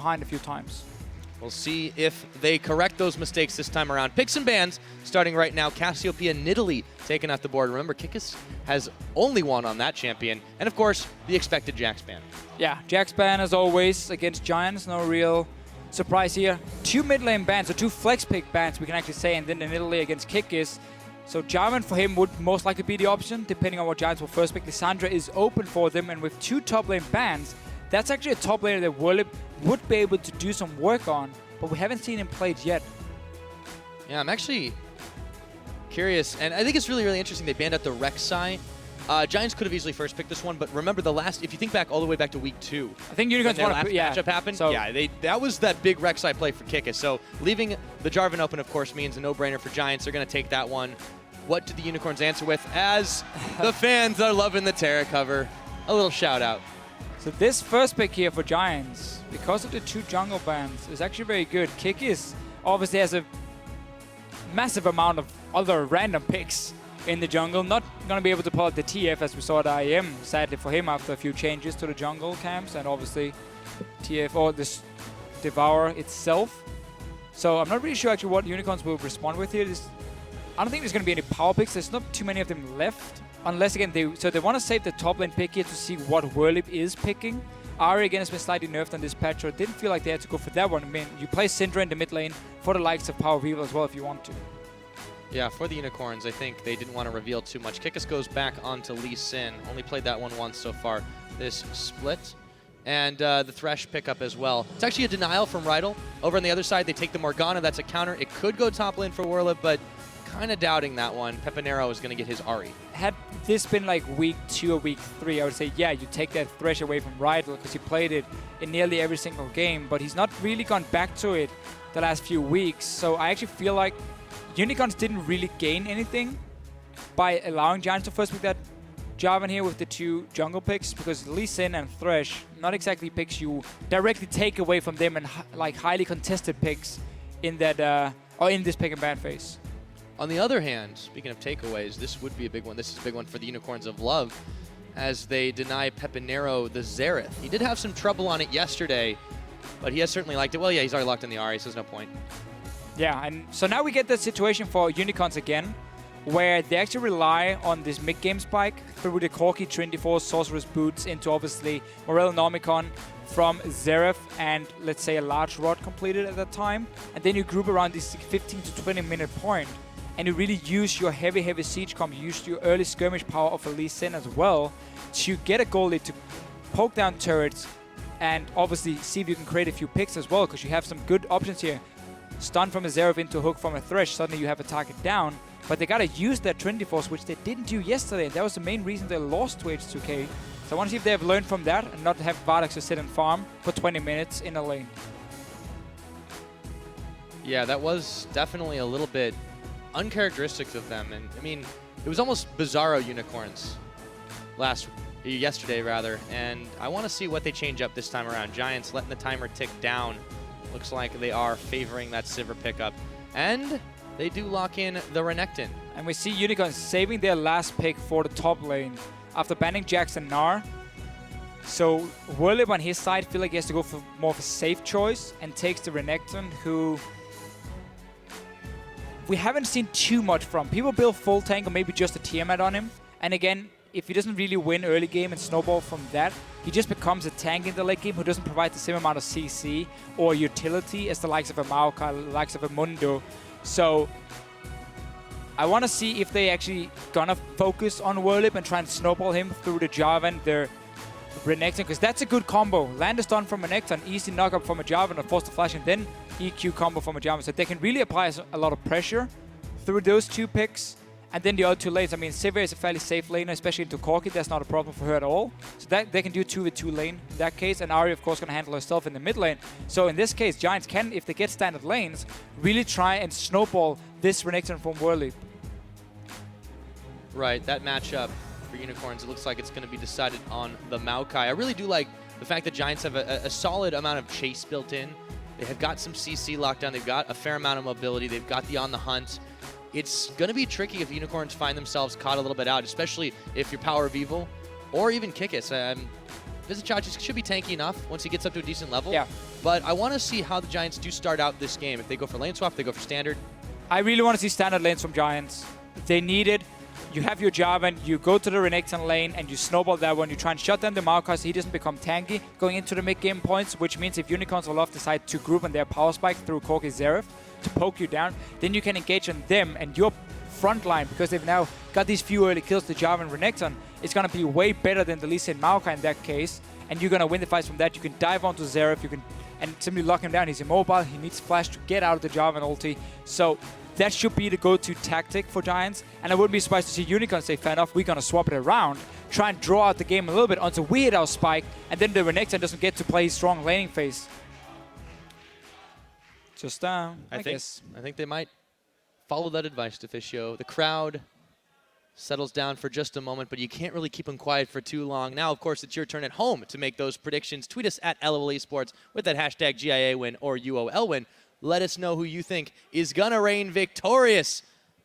behind a few times. We'll see if they correct those mistakes this time around. Picks and bans starting right now. Cassiopeia Nidalee taking out the board. Remember, Kikis has only one on that champion. And of course, the expected Jax ban. Yeah, Jax ban as always against Giants. No real surprise here. 2 mid lane bans, or 2 flex pick bans we can actually say, and then in Nidalee against Kikis. So Jarvan for him would most likely be the option, depending on what Giants will first pick. Lissandra is open for them, and with 2 top lane bans, that's actually a top laner that Werlyb would be able to do some work on, but we haven't seen him played yet. Yeah, I'm actually curious, and I think it's really, really interesting they banned out the Rek'Sai. Giants could have easily first picked this one, but remember if you think back all the way back to week 2. I think Unicorns want to, matchup happened. So yeah, that was that big Rek'Sai play for Kikis. So leaving the Jarvan open, of course, means a no-brainer for Giants. They're going to take that one. What did the Unicorns answer with? As the fans are loving the Terra cover, a little shout out. So this first pick here for Giants, because of the 2 jungle bans, is actually very good. Kikis obviously has a massive amount of other random picks in the jungle. Not going to be able to pull out the TF as we saw at IEM, sadly for him, after a few changes to the jungle camps, and obviously TF or this Devour itself. So I'm not really sure actually what Unicorns will respond with here. I don't think there's going to be any power picks. There's not too many of them left. Unless, again, they want to save the top lane pick here to see what Werlyb is picking. Ahri, again, has been slightly nerfed on this patch, so it didn't feel like they had to go for that one. I mean, you play Syndra in the mid lane for the likes of PowerOfEvil as well if you want to. Yeah, for the Unicorns, I think they didn't want to reveal too much. Kikis goes back onto Lee Sin. Only played that one once so far this split. And the Thresh pickup as well. It's actually a denial from Rydle. Over on the other side, they take the Morgana. That's a counter. It could go top lane for Werlyb, but kind of doubting that one. Pepinero is going to get his Ahri. Had this been like week 2 or week 3, I would say, yeah, you take that Thresh away from Rydle because he played it in nearly every single game, but he's not really gone back to it the last few weeks. So I actually feel like Unicorns didn't really gain anything by allowing Giants to first pick that Jarvan here with the 2 jungle picks, because Lee Sin and Thresh, not exactly picks you directly take away from them, and like highly contested picks in that or in this pick and ban phase. On the other hand, speaking of takeaways, this would be a big one. This is a big one for the Unicorns of Love, as they deny Pepinero the Xerath. He did have some trouble on it yesterday, but he has certainly liked it. Well, yeah, he's already locked in the Ahri, so there's no point. Yeah, and so now we get the situation for Unicorns again, where they actually rely on this mid-game spike through the Corki Trinity Force Sorcerer's Boots into obviously Morel Nomicon from Xerath and let's say a large rod completed at that time. And then you group around this 15 to 20 minute point, and you really use your heavy siege comp, you use your early skirmish power of a Lee Sin as well to get a goalie to poke down turrets and obviously see if you can create a few picks as well, because you have some good options here. Stun from a Xerath into a hook from a Thresh, suddenly you have a target down. But they gotta use that Trinity Force, which they didn't do yesterday. That was the main reason they lost to H2K. So I want to see if they have learned from that and not have Vardags to sit and farm for 20 minutes in a lane. Yeah, that was definitely a little bit uncharacteristic of them. And I mean, it was almost bizarro Unicorns yesterday rather. And I want to see what they change up this time around. Giants letting the timer tick down. Looks like they are favoring that Sivir pickup. And they do lock in the Renekton. And we see Unicorns saving their last pick for the top lane after banning Jax and Gnar. So Werlyb on his side feel like he has to go for more of a safe choice and takes the Renekton, who we haven't seen too much from. People build full tank or maybe just a Tiamat on him. And again, if he doesn't really win early game and snowball from that, he just becomes a tank in the late game who doesn't provide the same amount of CC or utility as the likes of a Maokai, the likes of a Mundo. So I want to see if they actually gonna focus on Werlyb and try and snowball him through the Jarvan, their Renekton, because that's a good combo. Land a stun from a Renekton, easy knockup from a Jarvan, or force the flash, and then EQ combo from a Jarvan. So they can really apply a lot of pressure through those 2 picks. And then the other 2 lanes, I mean, Sivir is a fairly safe laner, especially into Corki. That's not a problem for her at all. So that they can do 2v2 lane in that case. And Ahri, of course, going to handle herself in the mid lane. So in this case, Giants can, if they get standard lanes, really try and snowball this Renekton from Werlyb. Right, that matchup for Unicorns, it looks like it's going to be decided on the Maokai. I really do like the fact that Giants have a solid amount of chase built in. They have got some CC lockdown. They've got a fair amount of mobility. They've got the on the hunt. It's going to be tricky if Unicorns find themselves caught a little bit out, especially if you're PowerOfEvil or even Kikis. Vizicsacsi should be tanky enough once he gets up to a decent level. Yeah. But I want to see how the Giants do start out this game. If they go for lane swap, if they go for standard. I really want to see standard lanes from Giants. If they need it, you have your Jarvan, you go to the Renekton lane and you snowball that one. You try and shut down the Maokai so he doesn't become tanky going into the mid-game points, which means if Unicorns or Love decide to group on their power spike through Corki Xerath to poke you down, then you can engage on them and your front line, because they've now got these few early kills to Jarvan and Renekton. It's going to be way better than the Lee Sin Maokai in that case, and you're going to win the fights from that. You can dive onto Xerath, you can and simply lock him down. He's immobile, he needs flash to get out of the Jarvan ulti. So that should be the go-to tactic for Giants, and I wouldn't be surprised to see Unicorn say, fair enough, we're going to swap it around, try and draw out the game a little bit until we hit our spike, and then the Renekton doesn't get to play his strong laning phase. Just, I guess. I think they might follow that advice, Deficio. The crowd settles down for just a moment, but you can't really keep them quiet for too long. Now, of course, it's your turn at home to make those predictions. Tweet us at LOL Esports with that hashtag GIA win or UOL win. Let us know who you think is going to reign victorious,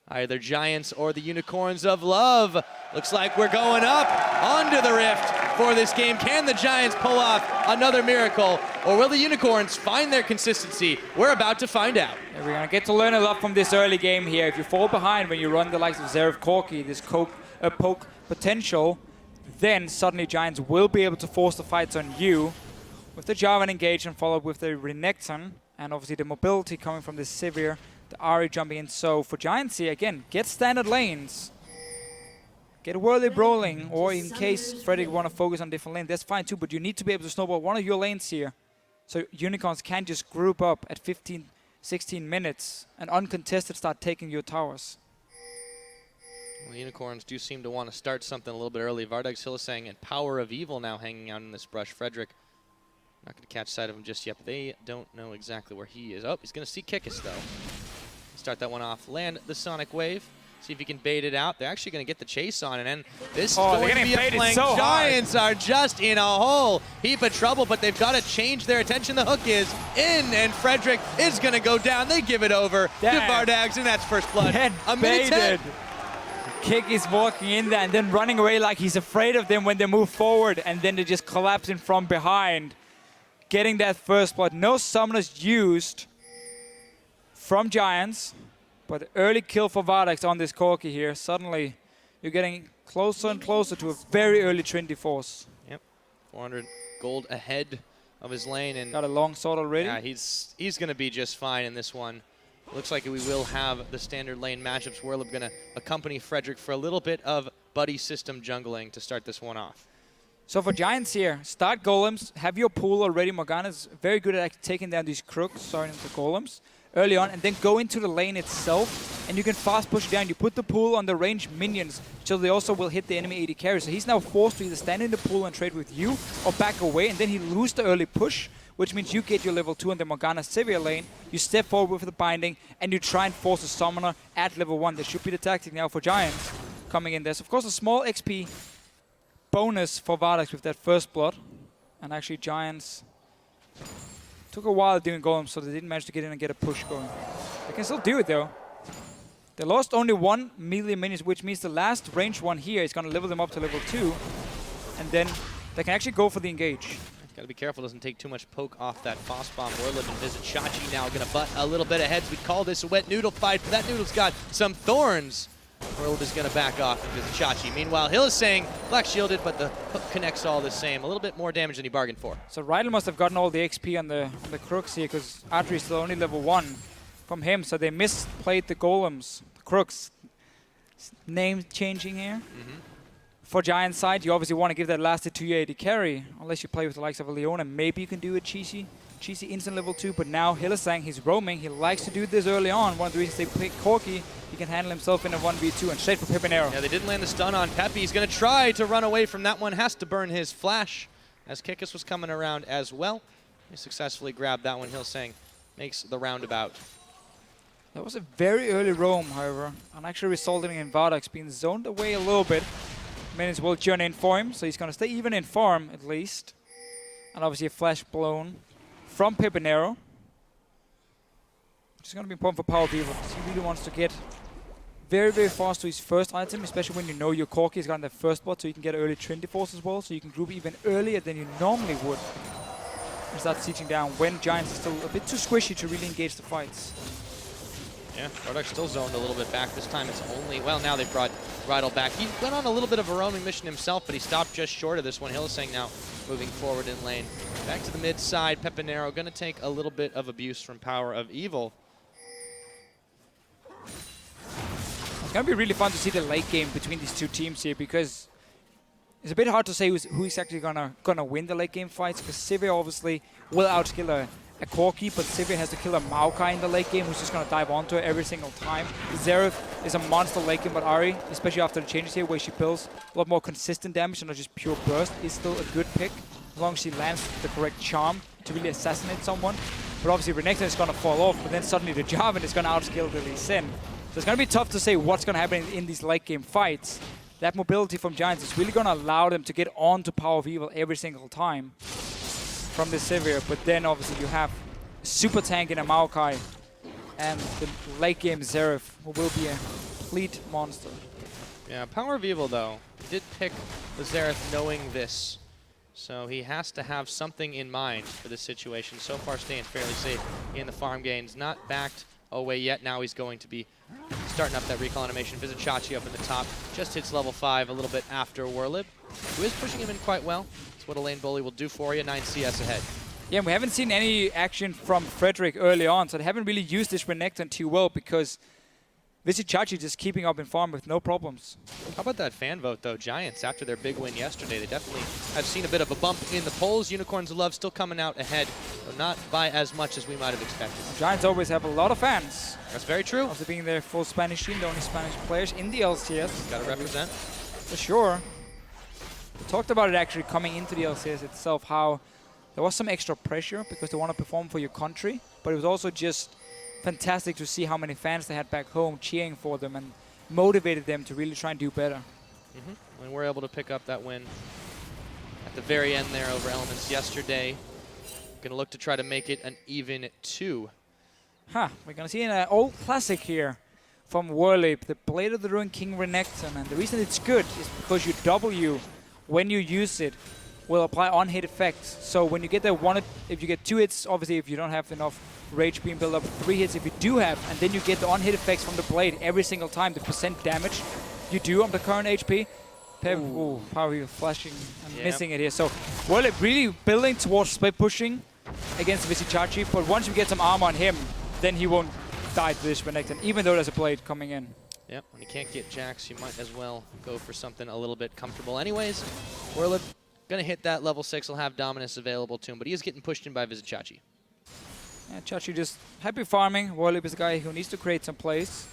either Giants or the Unicorns of Love. Looks like we're going up onto the Rift for this game. Can the Giants pull off another miracle, or will the Unicorns find their consistency? We're about to find out. Yeah, we're going to get to learn a lot from this early game here. If you fall behind when you run the likes of Xerath Corki, this poke potential, then suddenly Giants will be able to force the fights on you. With the Jarvan engaged and followed with the Renekton, and obviously the mobility coming from the Sivir, the Ahri jumping in. So for Giants here, again, get standard lanes. Get Werlyb rolling, or in case Frederick want to focus on different lanes, that's fine too, but you need to be able to snowball one of your lanes here. So Unicorns can't just group up at 15, 16 minutes and uncontested start taking your towers. Well, the Unicorns do seem to want to start something a little bit early. Vardags, Hylissang, and PowerOfEvil now hanging out in this brush. Frederick not going to catch sight of him just yet, but they don't know exactly where he is. Oh, he's going to see Kikis, though. Start that one off. Land the Sonic Wave. See if he can bait it out. They're actually going to get the chase on it, and this is going to be a flank. So Giants are just in a whole heap of trouble, but they've got to change their attention. The hook is in, and Frederick is going to go down. They give it over to Vardags, and that's first blood. A minute 10. Kikis walking in there and then running away like he's afraid of them when they move forward, and then they just collapsing from behind. Getting that first blood. No summoners used from Giants, but early kill for Vardags on this Corki here. Suddenly, you're getting closer and closer to a very early Trinity Force. Yep, 400 gold ahead of his lane, and got a long sword already. Yeah, he's going to be just fine in this one. Looks like we will have the standard lane matchups. Werlyb going to accompany Frederick for a little bit of buddy system jungling to start this one off. So for Giants here, start golems, have your pool already. Morgana's very good at taking down these crooks, starting the golems early on, and then go into the lane itself, and you can fast push down. You put the pool on the ranged minions, so they also will hit the enemy AD carry. So he's now forced to either stand in the pool and trade with you, or back away, and then he loses the early push, which means you get your level 2 on the Morgana Sivir lane, you step forward with the binding, and you try and force a summoner at level 1. That should be the tactic now for Giants coming in. There's of course a small XP bonus for Vardags with that first blood, and actually Giants took a while doing golems, so they didn't manage to get in and get a push going. They can still do it though. They lost only 1 melee minion, which means the last ranged one here is going to level them up to level 2, and then they can actually go for the engage. Gotta be careful, doesn't take too much poke off that Foss Bomb. Werlyb and Vizicsacsi now gonna butt a little bit ahead. We call this a wet noodle fight, but that noodle's got some thorns. Werlyb is gonna back off of Vizicsacsi. Meanwhile, Hylissang black shielded, but the hook connects all the same. A little bit more damage than he bargained for. So Rydle must have gotten all the XP on the crooks here, because Adryh is still only level 1 from him, so they misplayed the golems, the crooks. Name changing here. For Giant side, you obviously want to give that last to your AD carry, unless you play with the likes of a Leona. Maybe you can do a cheesy instant level 2, but now Hylissang, he's roaming. He likes to do this early on. One of the reasons they pick Corki, he can handle himself in a 1v2 and straight for Pepinero. Yeah, they didn't land the stun on Pepi. He's going to try to run away from that one. Has to burn his flash as Kikis was coming around as well. He successfully grabbed that one. Hylissang makes the roundabout. That was a very early roam, however, and actually resulting in Vardags being zoned away a little bit. Minions will journey in for him, so he's going to stay even in farm at least. And obviously a flash blown from Pepinero, which is going to be important for PowerOfEvil, because he really wants to get very, very fast to his first item, especially when you know your Corki is got in the first spot, so you can get early Trinity Force as well, so you can group even earlier than you normally would. And start sieging down when Giants is still a bit too squishy to really engage the fights. Yeah, Vardags still zoned a little bit back. This time it's only, well, now they've brought Rydle back. He went on a little bit of a roaming mission himself, but he stopped just short of this one. Hylissang now moving forward in lane. Back to the mid side, Pepinero going to take a little bit of abuse from PowerOfEvil. It's going to be really fun to see the late game between these two teams here, because it's a bit hard to say who's actually gonna win the late game fights, because Sivir obviously will outskill a Corki, but Sivir has to kill a Maokai in the late game, who's just gonna dive onto it every single time. Xerath is a monster late game, but Ahri, especially after the changes here, where she builds a lot more consistent damage and not just pure burst, is still a good pick, as long as she lands the correct charm to really assassinate someone. But obviously Renekton is gonna fall off, but then suddenly the Jarvan is gonna outskill the Lee Sin. So it's gonna be tough to say what's gonna happen in these late game fights. That mobility from Giants is really going to allow them to get on to PowerOfEvil every single time from the Sivir. But then obviously you have super tank in a Maokai and the late game Xerath, who will be a complete monster. Yeah, PowerOfEvil though, did pick the Xerath knowing this. So he has to have something in mind for this situation. So far staying fairly safe in the farm gains. Not backed away yet. Now he's going to be starting up that recall animation. Vizicsacsi up in the top. Just hits level 5 a little bit after Werlyb, who is pushing him in quite well. That's what a lane bully will do for you. 9 CS ahead. Yeah, we haven't seen any action from Frederick early on, so they haven't really used this Renekton too well, because Vizicsacsi just keeping up in farm with no problems. How about that fan vote, though? Giants, after their big win yesterday, they definitely have seen a bit of a bump in the polls. Unicorns of Love still coming out ahead, but not by as much as we might have expected. Giants always have a lot of fans. That's very true. After being their full Spanish team, the only Spanish players in the LCS. Got to represent. For sure. We talked about it actually coming into the LCS itself, how there was some extra pressure because they want to perform for your country, but it was also just fantastic to see how many fans they had back home cheering for them and motivated them to really try and do better. And we're able to pick up that win at the very end there over Elements yesterday. Going to look to try to make it an even 2. We're going to see an old classic here from Werlyb, the Blade of the Ruined King Renekton. And the reason it's good is because your W, when you use it, will apply on-hit effects. So when you get that one, if you get 2 hits, obviously if you don't have enough rage being built up, 3 hits if you do have, and then you get the on-hit effects from the blade every single time, the percent damage you do on the current HP. PowerOfEvil flashing and missing it here. So Werlyb really building towards split pushing against Vizicsacsi, but once you get some armor on him, then he won't die to this Renekton, even though there's a blade coming in. Yep, when you can't get Jax, you might as well go for something a little bit comfortable. Anyways, Werlyb gonna hit that level 6, he'll have Dominus available to him, but he is getting pushed in by Vizicsacsi. Yeah, Chachi just happy farming. Werlyb is a guy who needs to create some plays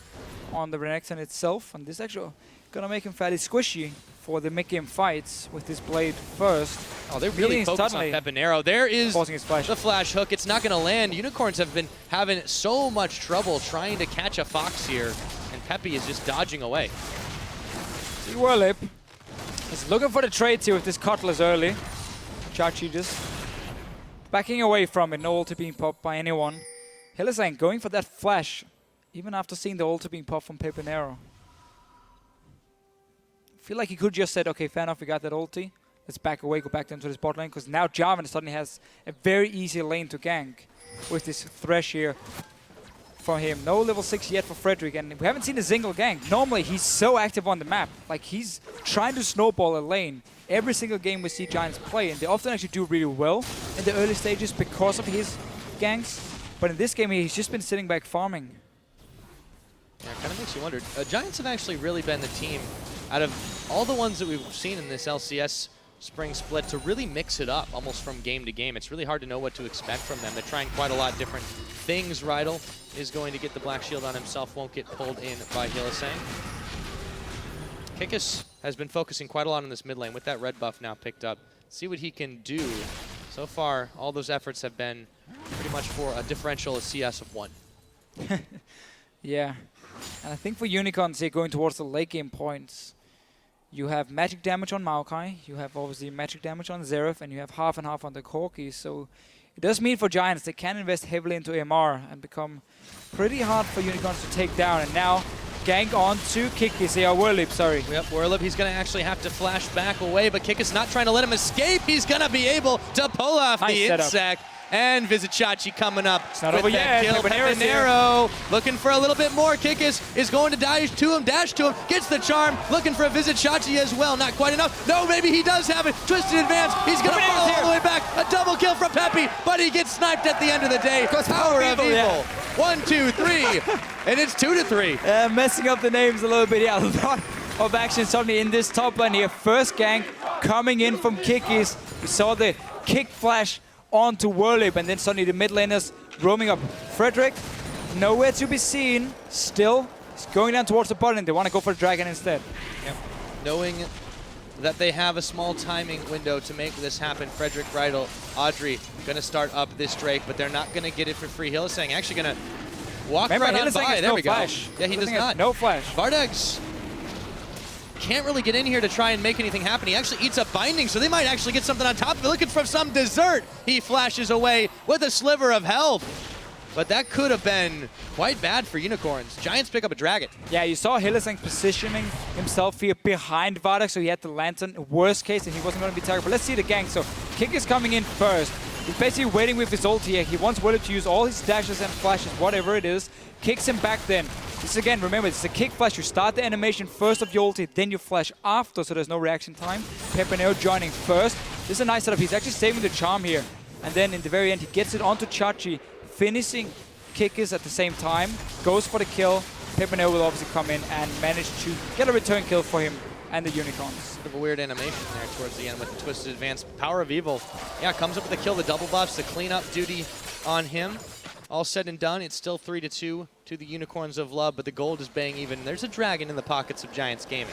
on the Renekton itself, and this actually gonna make him fairly squishy for the mid-game fights with this blade first. Oh, they're really focused on Pepinero. There is the flash hook. It's not gonna land. Unicorns have been having so much trouble trying to catch a fox here, and Peppy is just dodging away. See Werlyb is looking for the trades here with this Cutlass early. Chachi just backing away from it, no ulti being popped by anyone. Hylissang going for that flash, even after seeing the ulti being popped from Pepinero. I feel like he could just said, okay, fair enough, we got that ulti. Let's back away, go back down to the bot lane, because now Jarvan suddenly has a very easy lane to gank with this Thresh here for him. No level 6 yet for Frederick, and we haven't seen a single gank. Normally, he's so active on the map. Like, he's trying to snowball a lane. Every single game we see Giants play, and they often actually do really well in the early stages because of his ganks. But in this game, he's just been sitting back farming. Yeah, it kind of makes you wonder. Giants have actually really been the team out of all the ones that we've seen in this LCS spring split to really mix it up almost from game to game. It's really hard to know what to expect from them. They're trying quite a lot of different things. Rydle is going to get the black shield on himself, won't get pulled in by Hylissang. Kikis has been focusing quite a lot on this mid lane with that red buff now picked up. See what he can do. So far, all those efforts have been pretty much for a differential of CS of 1. Yeah, and I think for Unicorns here going towards the late game points, you have magic damage on Maokai, you have obviously magic damage on Xerath, and you have half and half on the Corki. So it does mean for Giants they can invest heavily into AMR and become pretty hard for Unicorns to take down. And now gank onto Kikis. Yeah, Werlyb, sorry. Yep, Werlyb, he's going to actually have to flash back away, but Kikis not trying to let him escape. He's going to be able to pull off the insect. And Vizicsacsi coming up it's not with over that yet. kill. Pepinero looking for a little bit more. Kikis is going to dash to him, gets the charm, looking for a Vizicsacsi as well. Not quite enough. No, maybe he does have it. Twisted advance. He's going to fall all the way back. A double kill from Peppy, but he gets sniped at the end of the day. PowerOfEvil. Yeah. 1, 2, 3, and it's 2 to 3. Messing up the names a little bit. Yeah, a lot of action suddenly in this top lane here. First gank coming in from Kikis. We saw the kick flash onto Werlyb, and then suddenly the mid laners roaming up. Frederick, nowhere to be seen. Still, he's going down towards the bottom. They want to go for the dragon instead. Yep. Knowing that they have a small timing window to make this happen, Frederick, Rydle, Adryh going to start up this Drake, but they're not going to get it for free. Hylissang actually going to walk right on by. There we go. Yeah, he does not. No flash. Vardags can't really get in here to try and make anything happen. He actually eats up binding, so they might actually get something on top of it. Looking for some dessert. He flashes away with a sliver of health. But that could have been quite bad for Unicorns. Giants pick up a dragon. Yeah, you saw Hylissang positioning himself here behind Vardags, so he had the lantern. Worst case, and he wasn't going to be targeted. But let's see the gank. So Kick is coming in first. He's basically waiting with his ult here. He wants Werlyb to use all his dashes and flashes, whatever it is. Kicks him back then. This again, remember, it's a kick flash. You start the animation first of your ulti, then you flash after, so there's no reaction time. Pepinero joining first. This is a nice setup. He's actually saving the charm here. And then in the very end, he gets it onto Chachi, finishing Kikis at the same time. Goes for the kill. Pepinero will obviously come in and manage to get a return kill for him and the Unicorns. Bit of a weird animation there towards the end with the twisted advance. PowerOfEvil, yeah, comes up with the kill, the double buffs, the cleanup duty on him. All said and done, it's still 3-2 to the Unicorns of Love, but the gold is bang even. There's a dragon in the pockets of Giants Gaming.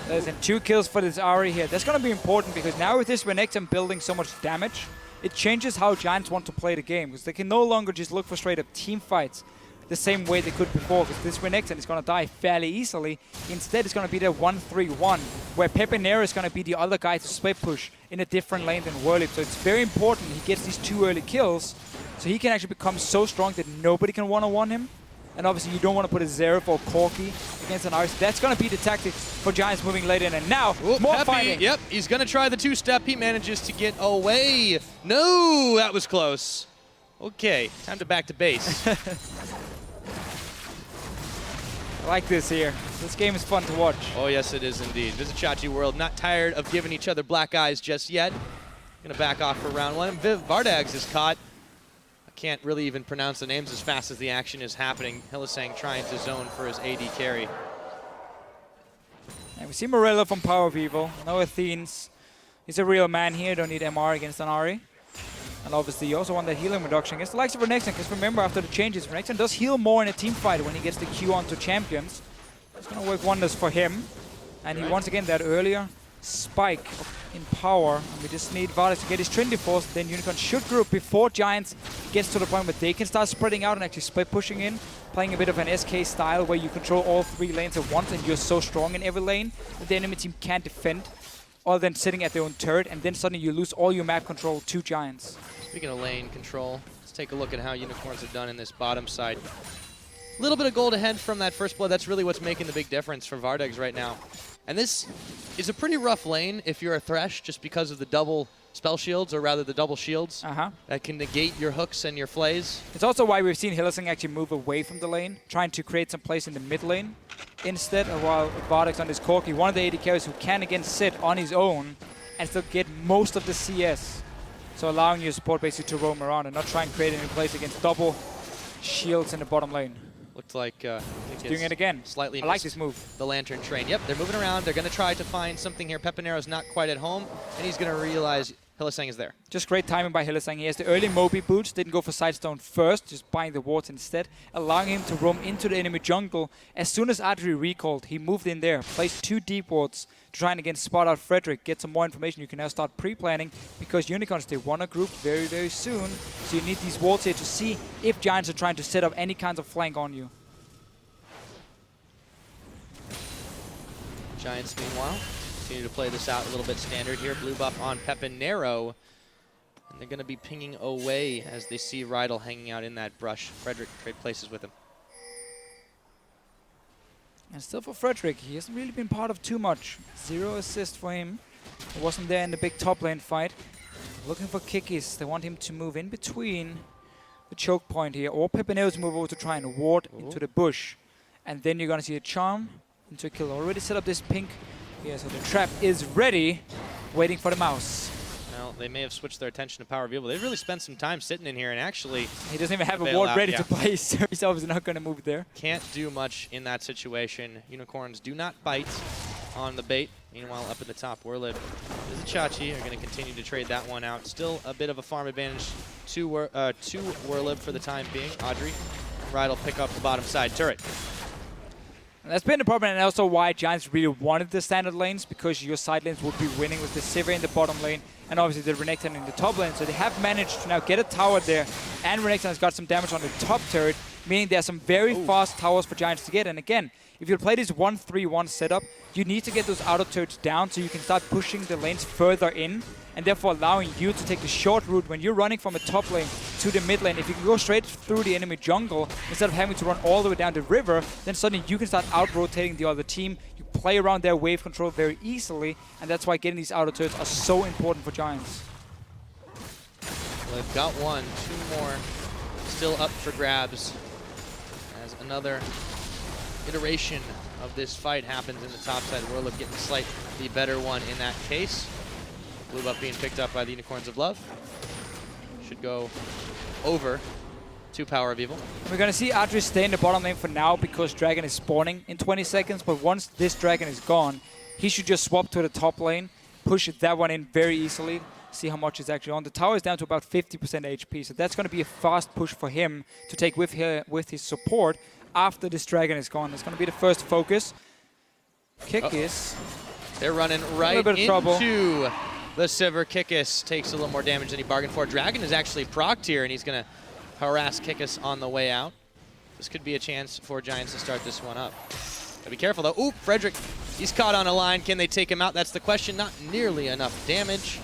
There's 2 kills for this Ahri here. That's going to be important because now with this Renekton building so much damage, it changes how Giants want to play the game, because they can no longer just look for straight up team fights the same way they could before, because this Renekton is going to die fairly easily. Instead, it's going to be the 1-3-1, where Pepinero is going to be the other guy to split push in a different lane than Werlyb. So it's very important he gets these 2 early kills, so he can actually become so strong that nobody can one-on-one him. And obviously, you don't want to put a Xerath or Corki against an Ahri. That's going to be the tactic for Giants moving late in. And now, more Peppy, fighting. Yep, he's going to try the 2-step. He manages to get away. No, that was close. Okay, time to back to base. I like this here. This game is fun to watch. Oh, yes, it is indeed. Vizicsacsi world not tired of giving each other black eyes just yet. Going to back off for round 1. Vardags is caught. Can't really even pronounce the names as fast as the action is happening. Hylissang trying to zone for his AD carry. And we see Morella from PowerOfEvil. No Athenes. He's a real man here. Don't need MR against an Ahri. And obviously you also want that healing reduction against the likes of Renekton, because remember, after the changes, Renekton does heal more in a team fight when he gets the Q onto champions. It's going to work wonders for him. And he wants again that earlier spike in power, and we just need Vardags to get his Trinity Force. Then Unicorn should group before Giants gets to the point where they can start spreading out and actually split pushing in, playing a bit of an SK style where you control all 3 lanes at once and you're so strong in every lane that the enemy team can't defend, other than sitting at their own turret, and then suddenly you lose all your map control to Giants. Speaking of lane control, let's take a look at how Unicorns have done in this bottom side. A little bit of gold ahead from that first blood. That's really what's making the big difference for Vardags right now. And this is a pretty rough lane if you're a Thresh, just because of the double spell shields, or rather the double shields that can negate your hooks and your flays. It's also why we've seen Hylissang actually move away from the lane, trying to create some place in the mid lane. Instead, while Vardags on his Corki, one of the AD carries who can again sit on his own and still get most of the CS. So allowing your support basically to roam around and not try and create any place against double shields in the bottom lane. Looked like doing it again. Slightly I like this move. The Lantern Train. Yep, they're moving around. They're going to try to find something here. Pepinero's not quite at home, and he's going to realize Hylissang is there. Just great timing by Hylissang. He has the early Moby boots, didn't go for Sidestone first, just buying the wards instead, allowing him to roam into the enemy jungle. As soon as Adryh recalled, he moved in there, placed 2 deep wards to try and again spot out Frederick, get some more information. You can now start pre-planning, because Unicorns, they want to group very, very soon. So you need these wards here to see if Giants are trying to set up any kinds of flank on you. Giants, meanwhile, continue to play this out a little bit standard here. Blue buff on Pepinero. And they're going to be pinging away as they see Rydle hanging out in that brush. Frederick trade places with him. And still for Frederick, he hasn't really been part of too much. 0 assist for him. He wasn't there in the big top lane fight. Looking for Kikis. They want him to move in between the choke point here, or Pepinero to move over to try and ward into the bush. And then you're gonna see a charm into a kill. Already set up this pink here, so the trap is ready, waiting for the mouse. Well, they may have switched their attention to PowerOfEvil. They've really spent some time sitting in here and actually... He doesn't even have a ward ready to place, so he's obviously not gonna move there. Can't do much in that situation. Unicorns do not bite on the bait. Meanwhile, up at the top, Werlyb and Vizicsacsi are going to continue to trade that one out. Still a bit of a farm advantage to Werlyb for the time being. Adryh and Rydle pick up the bottom side turret. And that's been the problem, and also why Giants really wanted the standard lanes, because your side lanes would be winning with the Sivir in the bottom lane and obviously the Renekton in the top lane. So they have managed to now get a tower there, and Renekton has got some damage on the top turret, meaning there's some very fast towers for Giants to get. And again, if you play this 1-3-1 setup, you need to get those outer turrets down so you can start pushing the lanes further in, and therefore allowing you to take the short route when you're running from a top lane to the mid lane. If you can go straight through the enemy jungle instead of having to run all the way down the river, then suddenly you can start out-rotating the other team. You play around their wave control very easily, and that's why getting these outer turrets are so important for Giants. Well, they've got one, 2 more still up for grabs as another iteration of this fight happens in the top side. Werlyb getting slightly better one in that case. Blue buff being picked up by the Unicorns of Love. Should go over to PowerOfEvil. We're going to see Adryh stay in the bottom lane for now because Dragon is spawning in 20 seconds, but once this Dragon is gone, he should just swap to the top lane, push that one in very easily, see how much is actually on. The tower is down to about 50% HP, so that's going to be a fast push for him to take with his support after this Dragon is gone. It's going to be the first focus. Kikis. They're running right into the Sivir. Kikis takes a little more damage than he bargained for. Dragon is actually procced here, and he's going to harass Kikis on the way out. This could be a chance for Giants to start this one up. Gotta be careful, though. Ooh, Frederick, he's caught on a line. Can they take him out? That's the question. Not nearly enough damage.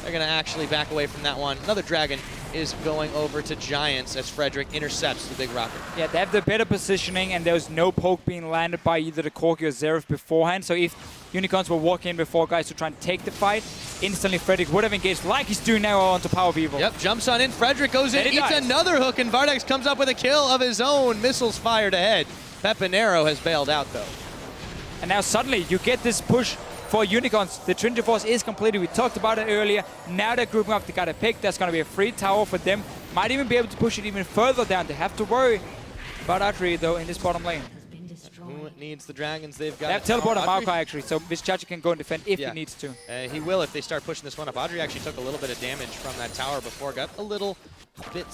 They're going to actually back away from that one. Another Dragon is going over to Giants as Frederick intercepts the big rocket. Yeah, they have the better positioning, and there's no poke being landed by either the Corki or Xerath beforehand. So if Unicorns were walking in before guys to try and take the fight, instantly Frederick would have engaged like he's doing now onto PowerOfEvil. Yep, jumps on in. Frederick goes in, eats another hook, and Vardags comes up with a kill of his own. Missiles fired ahead. Pepinero has bailed out, though. And now suddenly you get this push for Unicorns. The Trinity Force is completed. We talked about it earlier. Now they're grouping up. They got a pick. That's going to be a free tower for them. Might even be able to push it even further down. They have to worry about Adryh, though, in this bottom lane. Who needs the Dragons? They've got... They have teleport on Maokai, actually, so Vizicsacsi can go and defend if he needs to. He will if they start pushing this one up. Adryh actually took a little bit of damage from that tower before. Got a little bit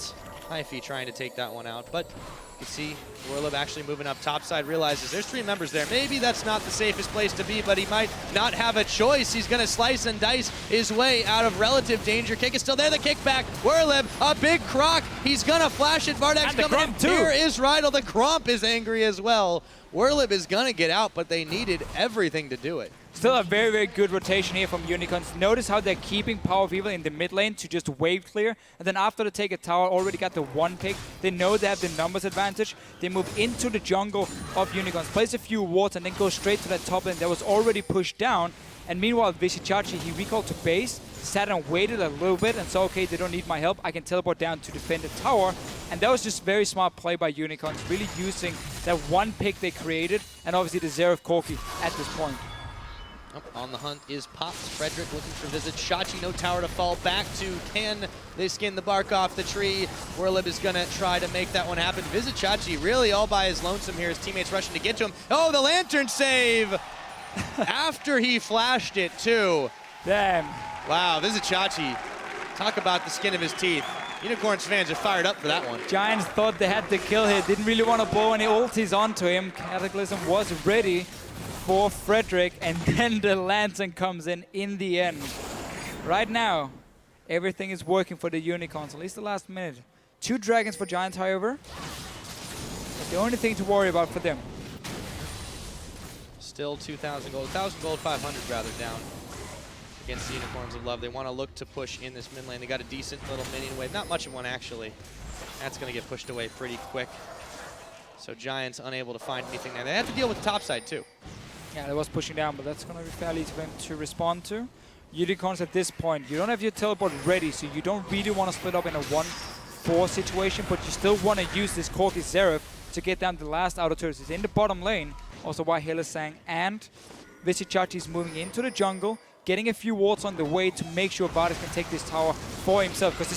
hyphy trying to take that one out, but you can see Werlyb actually moving up topside, realizes there's 3 members there. Maybe that's not the safest place to be, but he might not have a choice. He's going to slice and dice his way out of relative danger. Kick is still there, the kickback. Werlyb, a big croc. He's going to flash it. Vardags coming in. Too. Here is Rydle. The Crump is angry as well. Werlyb is going to get out, but they needed everything to do it. Still a very, very good rotation here from Unicorns. Notice how they're keeping PowerOfEvil in the mid lane to just wave clear. And then after they take a tower, already got the 1 pick. They know they have the numbers advantage. They move into the jungle of Unicorns, place a few wards, and then go straight to that top lane that was already pushed down. And meanwhile, Vizicsacsi, he recalled to base, sat and waited a little bit and saw, okay, they don't need my help. I can teleport down to defend the tower. And that was just very smart play by Unicorns, really using that 1 pick they created, and obviously the Xerath Corki at this point. On the hunt is Pops. Frederick looking for Vizicsacsi. No tower to fall back to. Can they skin the bark off the tree? Werlyb is going to try to make that one happen. Vizicsacsi really all by his lonesome here. His teammates rushing to get to him. Oh, the lantern save! After he flashed it, too. Damn. Wow, Vizicsacsi. Talk about the skin of his teeth. Unicorns fans are fired up for that one. Giants thought they had the kill here. Didn't really want to blow any ultis onto him. Cataclysm was ready for Frederick, and then the lantern comes in the end. Right now, everything is working for the Unicorns, at least the last minute. 2 Dragons for Giants, however. That's the only thing to worry about for them. Still 2,000 gold, 1,000 gold, 500 rather down against the Unicorns of Love. They want to look to push in this mid lane. They got a decent little minion wave, not much of one actually. That's going to get pushed away pretty quick. So Giants unable to find anything there. They have to deal with the top side too. Yeah, they was pushing down, but that's going to be fairly easy for them to respond to. Unicorns at this point, you don't have your teleport ready, so you don't really want to split up in a 1-4 situation, but you still want to use this Corki Xerath to get down the last outer turret. It's in the bottom lane, also why Hylissang and Vizicsacsi is moving into the jungle, getting a few wards on the way to make sure Vardags can take this tower for himself, because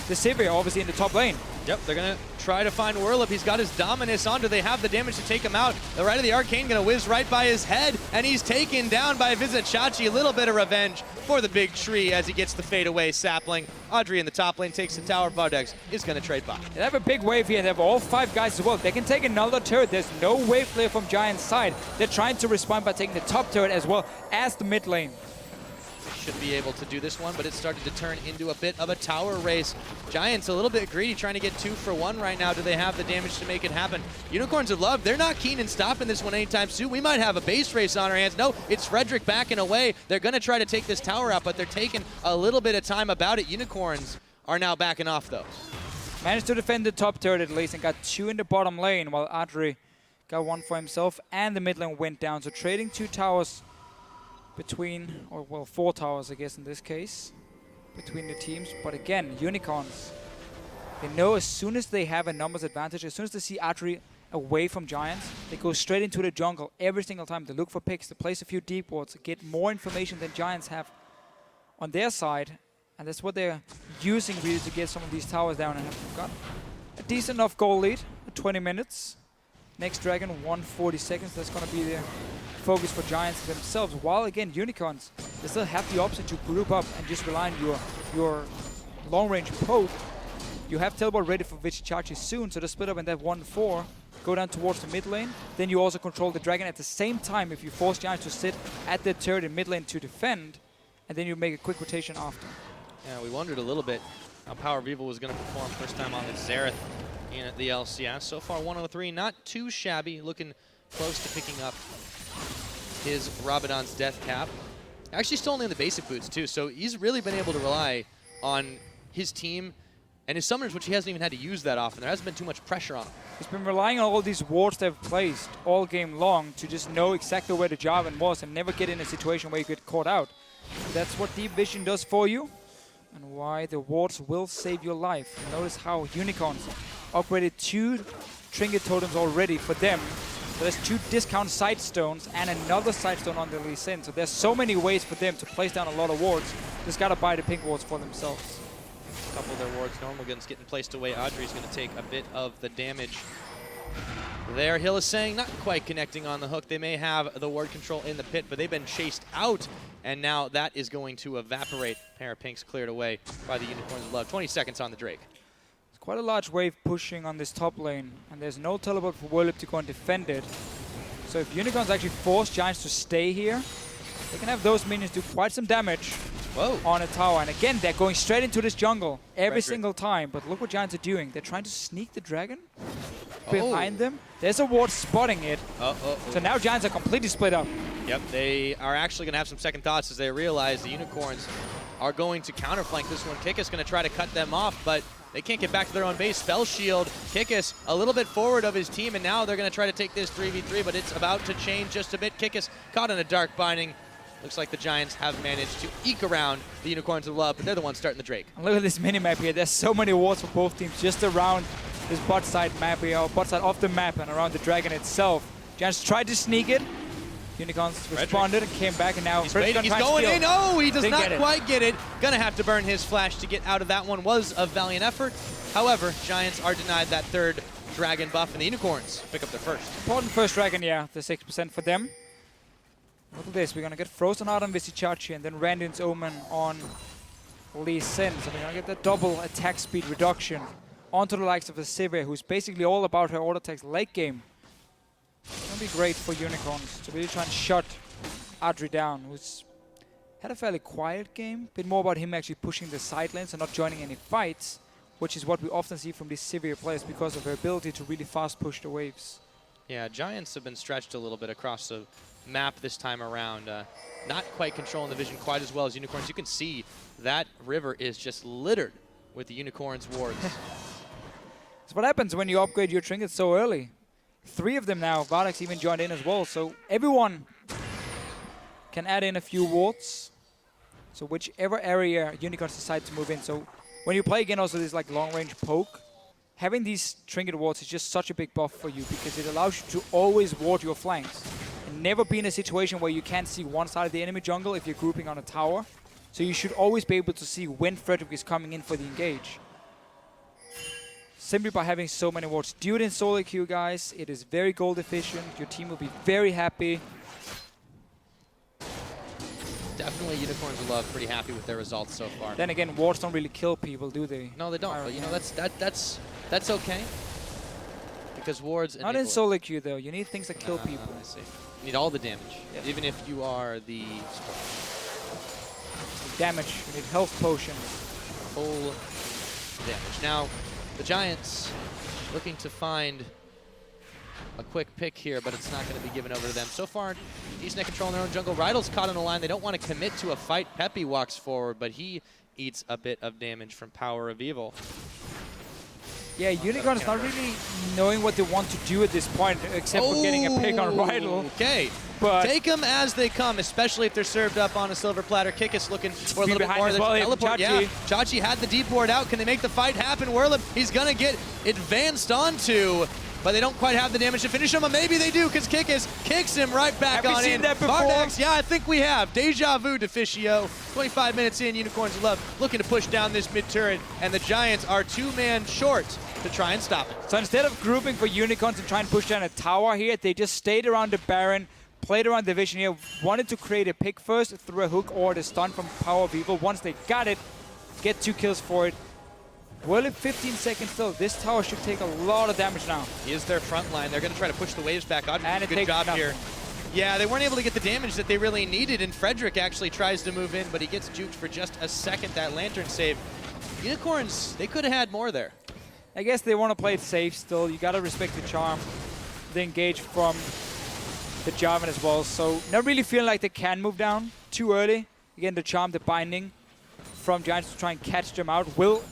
the Sivir obviously in the top lane. Yep, they're going to try to find Werlyb. He's got his Dominus on. Do they have the damage to take him out? The Rite of the Arcane going to whiz right by his head, and he's taken down by Vizicsacsi. A little bit of revenge for the big tree as he gets the fade away sapling. Adryh in the top lane takes the tower. Vardags is going to trade by. They have a big wave here, and they have all 5 guys as well. They can take another turret. There's no wave clear from Giant's side. They're trying to respond by taking the top turret as well as the mid lane. Should be able to do this one, but it started to turn into a bit of a tower race. Giants a little bit greedy, trying to get 2 for 1 right now. Do they have the damage to make it happen? Unicorns of Love, they're not keen in stopping this one anytime soon. We might have a base race on our hands. No, it's Frederick backing away. They're going to try to take this tower out, but they're taking a little bit of time about it. Unicorns are now backing off, though. Managed to defend the top turret at least and got 2 in the bottom lane, while Adryh got 1 for himself, and the mid lane went down. So trading 2 towers between, or well, 4 towers I guess in this case, between the teams. But again, Unicorns, they know as soon as they have a numbers advantage, as soon as they see Adryh away from Giants, they go straight into the jungle every single time. They look for picks, to place a few deep wards, get more information than Giants have on their side, and that's what they're using really to get some of these towers down, and have got a decent enough goal lead at 20 minutes. Next Dragon, 140 seconds. That's going to be the focus for Giants themselves. While again, Unicorns, they still have the option to group up and just rely on your long-range poke. You have teleport ready for Vizicsacsi soon, so they split up in that 1-4, go down towards the mid lane. Then you also control the Dragon at the same time if you force Giants to sit at the turret in mid lane to defend, and then you make a quick rotation after. Yeah, we wondered a little bit how PowerOfEvil was going to perform first time on the Xerath in the LCS. So far 103, not too shabby, looking close to picking up his Rabadon's death cap. Actually still only in the basic boots too, so he's really been able to rely on his team and his summoners, which he hasn't even had to use that often. There hasn't been too much pressure on him. He's been relying on all these wards they've placed all game long to just know exactly where the Jarvan was and never get in a situation where you get caught out. That's what Deep Vision does for you, and why the wards will save your life. Notice how Unicorns upgraded 2 trinket totems already for them. So there's 2 discount side stones and another side stone on the Lee Sin. So there's so many ways for them to place down a lot of wards. Just gotta buy the pink wards for themselves. A couple of their wards, normal guns getting placed away. Adryh's gonna take a bit of the damage there. Hylissang not quite connecting on the hook. They may have the ward control in the pit, but they've been chased out, and now that is going to evaporate. Pair of pinks cleared away by the Unicorns of Love. 20 seconds on the Drake. Quite a large wave pushing on this top lane, and there's no teleport for Werlyb to go and defend it. So if Unicorns actually force Giants to stay here, they can have those minions do quite some damage on a tower. And again, they're going straight into this jungle every single time. But look what Giants are doing. They're trying to sneak the Dragon behind them. There's a ward spotting it. So now Giants are completely split up. Yep, they are actually going to have some second thoughts as they realize the Unicorns are going to counterflank this one. Kikis going to try to cut them off, but they can't get back to their own base. Spell shield. Kikis a little bit forward of his team, and now they're going to try to take this 3v3, but it's about to change just a bit. Kikis caught in a dark binding. Looks like the Giants have managed to eke around the Unicorns of Love, but they're the ones starting the Drake. And look at this mini-map here. There's so many wards for both teams just around this bot side map here, or bot side of the map and around the Dragon itself. Giants tried to sneak it. Unicorns responded and came back, and now he's going in. Oh, he does not quite get it. Gonna have to burn his flash to get out of that one. Was a valiant effort. However, Giants are denied that 3rd Dragon buff, and the Unicorns pick up their first. Important first Dragon, yeah. The 6% for them. Look at this. We're gonna get Frozen Heart on Vizicsacsi and then Randin's Omen on Lee Sin. So we're gonna get that double attack speed reduction onto the likes of the Sivir, who's basically all about her auto attacks late game. It's going to be great for Unicorns to really try and shut Adryh down, who's had a fairly quiet game. A bit more about him actually pushing the side lanes and not joining any fights, which is what we often see from these Sivir players because of her ability to really fast push the waves. Yeah, Giants have been stretched a little bit across the map this time around. Not quite controlling the vision quite as well as Unicorns. You can see that river is just littered with the Unicorns' wards. That's what happens when you upgrade your trinkets so early. 3 of them now. Vardags even joined in as well. So everyone can add in a few wards. So whichever area Unicorns decide to move in. So when you play again also this like long-range poke, having these trinket wards is just such a big buff for you because it allows you to always ward your flanks. And never be in a situation where you can't see one side of the enemy jungle if you're grouping on a tower. So you should always be able to see when Frederick is coming in for the engage. Simply by having so many wards. Do it in solo queue, guys. It is very gold efficient. Your team will be very happy. Definitely Unicorns are pretty happy with their results so far. Then again, wards don't really kill people, do they? No, they don't. But you know, that's okay. Because wards not in solo queue though. You need things that kill people. I see. You need all the damage, even if you are the damage. You need health potions. Full damage. Now, the Giants looking to find a quick pick here, but it's not going to be given over to them. So far, decent control in their own jungle. Rydle's caught on the line. They don't want to commit to a fight. Peppy walks forward, but he eats a bit of damage from PowerOfEvil. Yeah, Unicorn's not really knowing what they want to do at this point, except for getting a pick on Rydle. Okay. But take them as they come, especially if they're served up on a silver platter. Kikis looking for a little bit more. Teleport. Yeah, Chachi had the deep ward out. Can they make the fight happen? Werlyb, he's going to get advanced onto, but they don't quite have the damage to finish him. But maybe they do, because Kikis kicks him right back on in. Have we seen that before? Vardags, yeah, I think we have. Deja vu, Deficio. 25 minutes in, Unicorns love looking to push down this mid turret, and the Giants are 2-man short to try and stop it. So instead of grouping for Unicorns and trying to push down a tower here, they just stayed around the Baron, played around the vision here, wanted to create a pick first through a hook or the stun from PowerOfEvil. Once they got it, get 2 kills for it. Werlyb 15 seconds still. This tower should take a lot of damage now. He is their front line. They're going to try to push the waves back. Adryh, good job here. Yeah, they weren't able to get the damage that they really needed, and Frederick actually tries to move in, but he gets juked for just a second. That Lantern save. Unicorns, they could have had more there. I guess they want to play it safe still. You got to respect the charm, the engage from the Jarvan as well. So not really feeling like they can move down too early. Again, the charm, the binding from Giants to try and catch them out will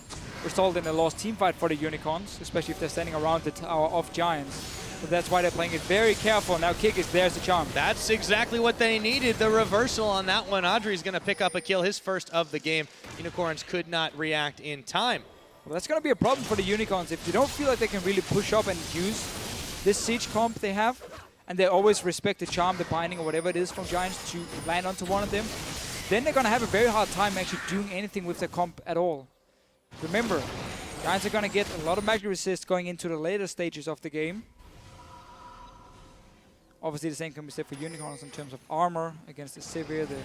result in a lost team fight for the Unicorns, especially if they're standing around the tower of Giants. So that's why they're playing it very careful. Now Kikis, there's the charm. That's exactly what they needed. The reversal on that one. Adryh's going to pick up a kill, his first of the game. Unicorns could not react in time. Well, that's going to be a problem for the Unicorns. If they don't feel like they can really push up and use this siege comp they have, and they always respect the charm, the binding, or whatever it is from Giants to land onto one of them, then they're going to have a very hard time actually doing anything with their comp at all. Remember, Giants are going to get a lot of magic resist going into the later stages of the game. Obviously, the same can be said for Unicorns in terms of armor against the Sivir, the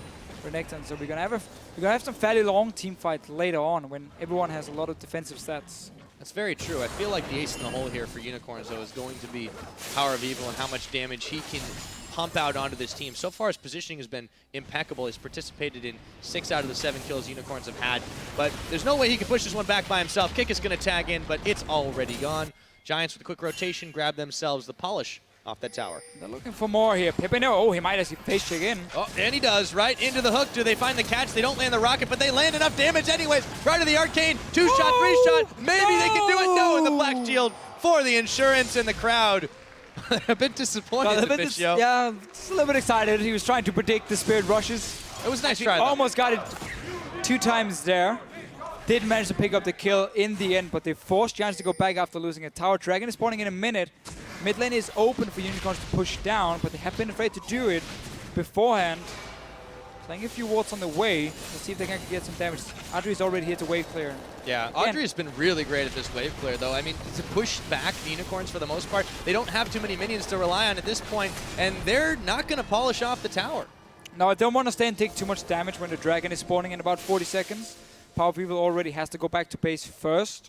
Renekton. So we're gonna have some fairly long team fight later on when everyone has a lot of defensive stats. That's very true. I feel like the ace in the hole here for Unicorns, though, is going to be PowerOfEvil and how much damage he can pump out onto this team. So far, his positioning has been impeccable. He's participated in 6 out of the 7 kills Unicorns have had. But there's no way he can push this one back by himself. Kick is going to tag in, but it's already gone. Giants with a quick rotation grab themselves the polish off that tower. They're looking for more here. Pepinero, oh, he might actually face check in. Oh, and he does, right into the hook. Do they find the catch? They don't land the rocket, but they land enough damage anyways. Right to the arcane, 2-shot, 3-shot. Maybe they can do it. No, and the black shield for the insurance and the crowd. A bit disappointed, Deficio. Yeah, just a little bit excited. He was trying to predict the spirit rushes. It was a nice try, though. Almost got it 2 times there. Did manage to pick up the kill in the end, but they forced Giants to go back after losing a tower. Dragon is spawning in a minute. Mid lane is open for Unicorns to push down, but they have been afraid to do it beforehand. Playing a few wards on the way. Let's see if they can get some damage. Adryh is already here to wave clear. Yeah, Adryh has been really great at this wave clear, though. I mean, to push back the Unicorns for the most part, they don't have too many minions to rely on at this point, and they're not going to polish off the tower. No, I don't want to stay and take too much damage when the Dragon is spawning in about 40 seconds. PowerOfEvil already has to go back to base first,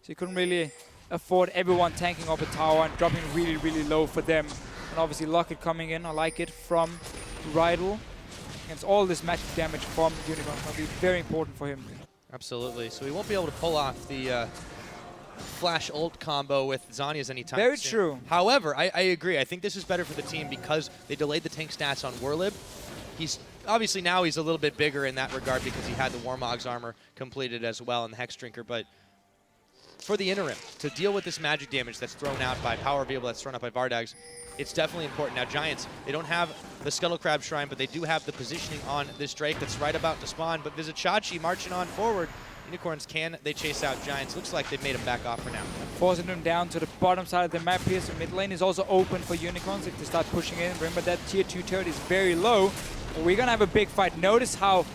so you couldn't really afford everyone tanking up a tower and dropping really, really low for them. And obviously Locket coming in, I like it, from Rydle. Against all this magic damage from Unicorn, that'll be very important for him. Absolutely, so he won't be able to pull off the flash ult combo with Zhonya's anytime soon. Very true. However, I agree, I think this is better for the team because they delayed the tank stats on Werlyb. He's obviously now he's a little bit bigger in that regard because he had the Warmog's armor completed as well and the Hex Drinker, but for the interim, to deal with this magic damage that's thrown out by PowerOfEvil, that's thrown out by Vardags, it's definitely important. Now, Giants, they don't have the Scuttle Crab Shrine, but they do have the positioning on this Drake that's right about to spawn. But Vizicsacsi marching on forward. Unicorns, can they chase out Giants? Looks like they've made him back off for now. Forcing them down to the bottom side of the map here. So mid lane is also open for Unicorns if they start pushing in. Remember that tier 2 turret is very low. But we're going to have a big fight. Notice how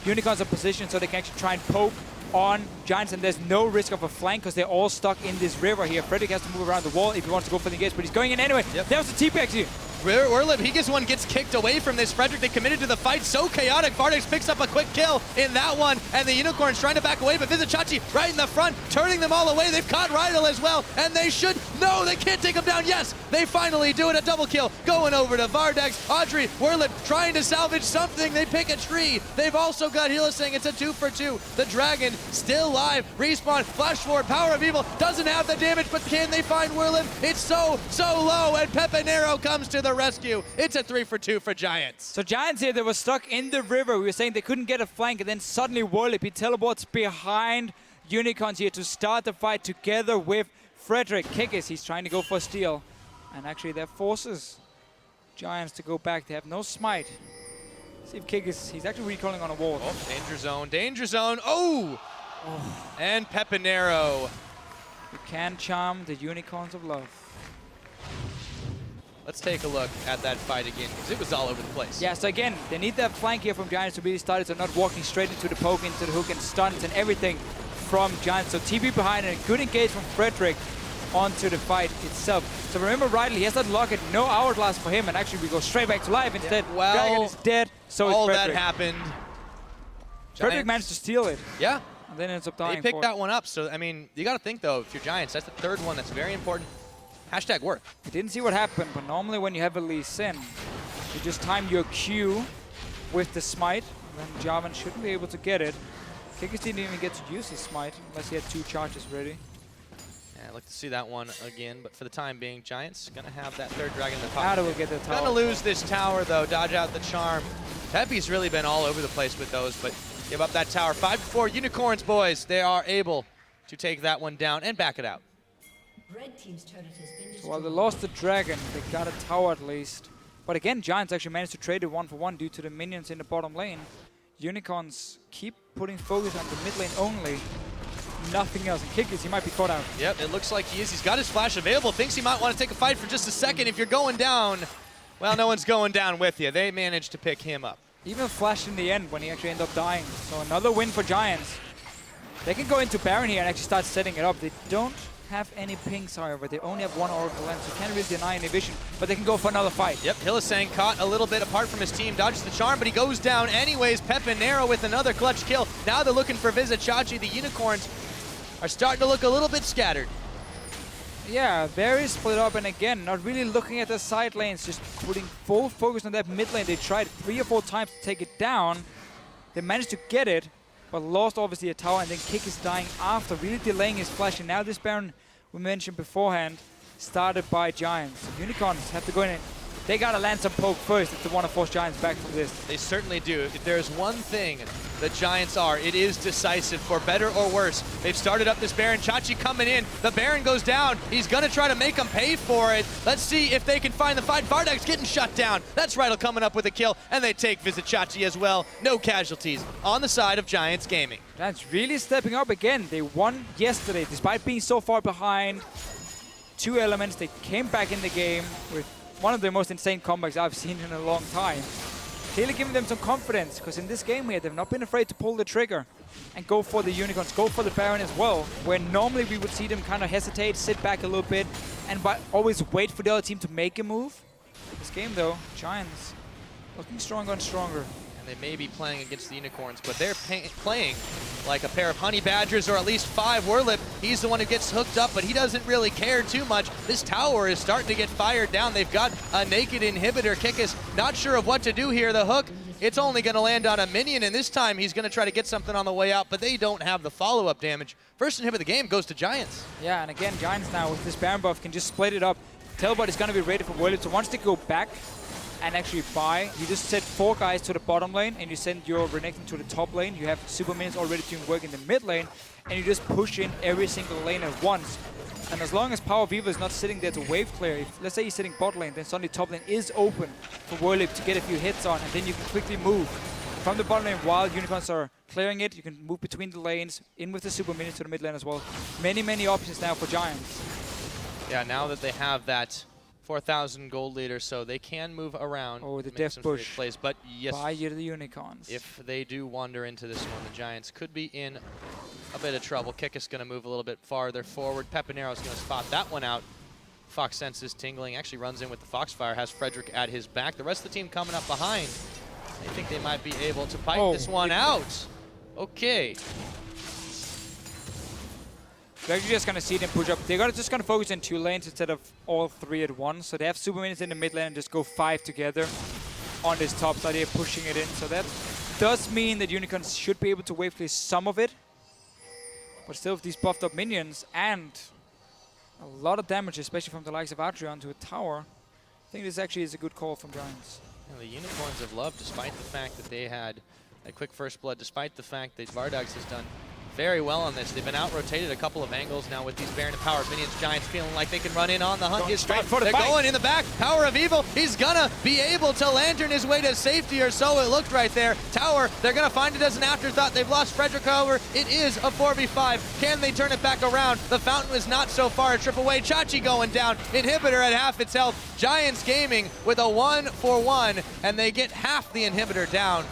Unicorns are positioned so they can actually try and poke on Giants, and there's no risk of a flank because they're all stuck in this river here. Frederick has to move around the wall if he wants to go for the engage, but he's going in anyway. Yep. There's the TP actually. Werlyb, he gets kicked away from this. Frederick, they committed to the fight. So chaotic. Vardags picks up a quick kill in that one. And the Unicorns trying to back away, but Vizicsacsi right in the front, turning them all away. They've caught Rydle as well. And they should. No, they can't take him down. Yes, they finally do it. A double kill going over to Vardags. Adryh, Werlyb trying to salvage something. They pick a tree. They've also got Hylissang. It's a 2 for 2. The Dragon still live. Respawn, flash forward. PowerOfEvil doesn't have the damage, but can they find Werlyb? It's so low. And Pepinero comes to the rescue. It's a 3 for 2 for Giants. So Giants here, they were stuck in the river. We were saying they couldn't get a flank, and then suddenly Werlyb, he teleports behind Unicorns here to start the fight together with Frederick. Kikis, he's trying to go for steal. And actually that forces Giants to go back. They have no smite. See if Kikis, he's actually recalling on a wall. Oh, danger zone, danger zone. Oh! And Pepinero. You can charm the Unicorns of love. Let's take a look at that fight again, because it was all over the place. Yeah, so again, they need that flank here from Giants to really start it, so not walking straight into the poke, into the hook, and stuns and everything from Giants. So TP behind and a good engage from Frederick onto the fight itself. So remember, Rydle, he has that locket, no hourglass for him, and actually we go straight back to life instead. Yeah, well, Dragon is dead, so is Frederick. All that happened. Frederick managed to steal it. Yeah. And then ends up dying. They picked that one up, so I mean, you got to think though, if you're Giants, that's the third one that's very important. Hashtag work. I didn't see what happened, but normally when you have a Lee Sin, you just time your Q with the smite, and then Jarvan shouldn't be able to get it. Kikis didn't even get to use his smite unless he had 2 charges ready. Yeah, I'd like to see that one again, but for the time being, Giants gonna have that third dragon in the pocket. Now will get the tower. Gonna lose this tower though, dodge out the charm. Peppy's really been all over the place with those, but give up that tower. 5-4 Unicorns, boys. They are able to take that one down and back it out. Red team's turret has been destroyed. So while they lost the dragon, they got a tower at least. But again, Giants actually managed to trade it 1-for-1 due to the minions in the bottom lane. Unicorns keep putting focus on the mid lane only. Nothing else. And Kikis, he might be caught out. Yep, it looks like he is. He's got his flash available. Thinks he might want to take a fight for just a second. If you're going down, well, no one's going down with you. They managed to pick him up. Even flashed in the end when he actually ended up dying. So another win for Giants. They can go into Baron here and actually start setting it up. They don't have any pings, however. They only have 1 Oracle Lens, so can't really deny any vision, but they can go for another fight. Yep, Hylissang caught a little bit apart from his team, dodges the charm, but he goes down anyways. Pepinero with another clutch kill. Now they're looking for Vizicsacsi. The Unicorns are starting to look a little bit scattered. Yeah, very split up, and again, not really looking at the side lanes, just putting full focus on that mid lane. They tried 3 or 4 times to take it down. They managed to get it, but lost obviously a tower, and then Kikis dying after, really delaying his flash. And now this Baron we mentioned beforehand, started by Giants. So Unicorns have to go in and they gotta land some poke first if they want to force Giants back from this. They certainly do. If there's one thing the Giants are, it is decisive, for better or worse. They've started up this Baron. Chachi coming in. The Baron goes down. He's gonna try to make him pay for it. Let's see if they can find the fight. Vardags getting shut down. That's Rydle coming up with a kill, and they take Vizicsacsi as well. No casualties on the side of Giants Gaming. Giants really stepping up again. They won yesterday, despite being so far behind. 2 elements, they came back in the game with one of the most insane comebacks I've seen in a long time. Clearly giving them some confidence, because in this game here, they've not been afraid to pull the trigger and go for the Unicorns, go for the Baron as well, where normally we would see them kind of hesitate, sit back a little bit, and always wait for the other team to make a move. This game though, Giants looking stronger and stronger. And they may be playing against the Unicorns, but they're playing like a pair of honey badgers, or at least 5. Werlyb, he's the one who gets hooked up, but he doesn't really care too much. This tower is starting to get fired down. They've got a naked inhibitor. Kikis not sure of what to do here. The hook, it's only going to land on a minion, and this time he's going to try to get something on the way out, but they don't have the follow-up damage. First inhibit of the game goes to Giants. Yeah, and again, Giants now with this Baron buff can just split it up. Teleport is going to be ready for Werlyb, so once they go back, and actually buy. You just set 4 guys to the bottom lane, and you send your Renekton to the top lane. You have super minions already doing work in the mid lane, and you just push in every single lane at once. And as long as PowerOfEvil is not sitting there to wave clear, if, let's say he's sitting bot lane, then suddenly top lane is open for Werlyb to get a few hits on, and then you can quickly move from the bottom lane while Unicorns are clearing it. You can move between the lanes, in with the super minions to the mid lane as well. Many, many options now for Giants. Yeah, now that they have that 4,000 gold leader, so they can move around. Oh, the death push plays. But yes, by the Unicorns. if they do wander into this one, the Giants could be in a bit of trouble. Kikis going to move a little bit farther forward. Pepinero's going to spot that one out. Fox senses tingling, actually runs in with the Foxfire, has Frederick at his back. The rest of the team coming up behind. I think they might be able to bite this one out. Okay. They're actually just going to see them push up. They're just going to focus in 2 lanes instead of all 3 at once. So they have super minions in the mid lane and just go 5 together on this top side. They're pushing it in. So that does mean that Unicorns should be able to wave clear some of it. But still with these buffed up minions and a lot of damage, especially from the likes of Adryh onto a tower, I think this actually is a good call from Giants. The Unicorns have loved, despite the fact that they had a quick first blood, despite the fact that Vardags has done very well on this. They've been out-rotated a couple of angles now with these Baron and Power minions. Giants feeling like they can run in on the hunt. They're going in the back. PowerOfEvil, he's gonna be able to lantern his way to safety, or so it looked right there. Tower, they're gonna find it as an afterthought. They've lost Frederick, however. It is a 4v5. Can they turn it back around? The fountain is not so far. Trip away. Chachi going down. Inhibitor at half its health. Giants Gaming with a 1-for-1, and they get half the inhibitor down.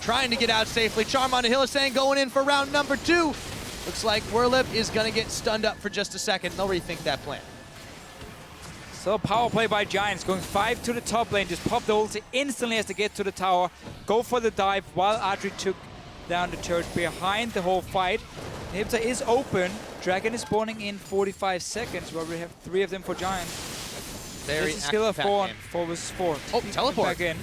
Trying to get out safely. Charm on to Hylissang going in for round number 2. Looks like Werlyb is going to get stunned up for just a second. They'll rethink that plan. So power play by Giants, going 5 to the top lane. Just pop the ulti instantly as they get to the tower. Go for the dive while Adryh took down the turret behind the whole fight. Inhibitor is open. Dragon is spawning in 45 seconds, where we have 3 of them for Giants. Very This is still a 4 vs 4. Oh, teleport. Back in.